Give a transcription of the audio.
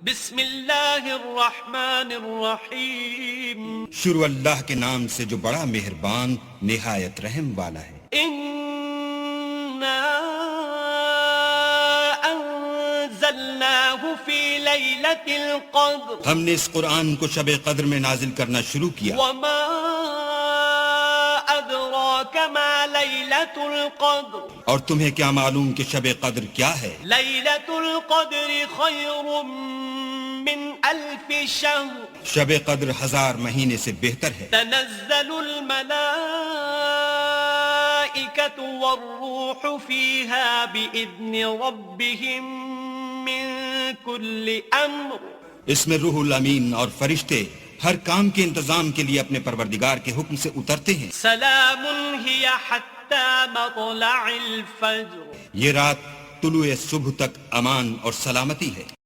बिस्मिल्लाहिर्रहमानिर्रहीम। शुरू अल्लाह के नाम से जो बड़ा मेहरबान निहायत रहम वाला है। इन्ना अंज़लनाहु फी लैलतिल क़द्र। हमने इस कुरान को शब कद्र में नाजिल करना शुरू किया। वमा अदराका मा लैलतुल क़द्र। और तुम्हें क्या मालूम कि शब कद्र क्या है? लैलतुल क़द्रि खैरुम मिन अल्फि शहर। शब कद्र 1000 महीने से बेहतर है। तनज़्ज़लुल मलाइकतु वर्रूहु फ़ीहा बिइज़्नि रब्बिहिम मिन कुल्लि अम्र। इसमें रूहुल अमीन और फरिश्ते हर काम के इंतजाम के लिए अपने परवरदिगार के हुक्म से उतरते हैं। सलामुन हिया हत्ता मत्लइल फज्र। ये रात तुलुए सुबह तक अमान और सलामती है।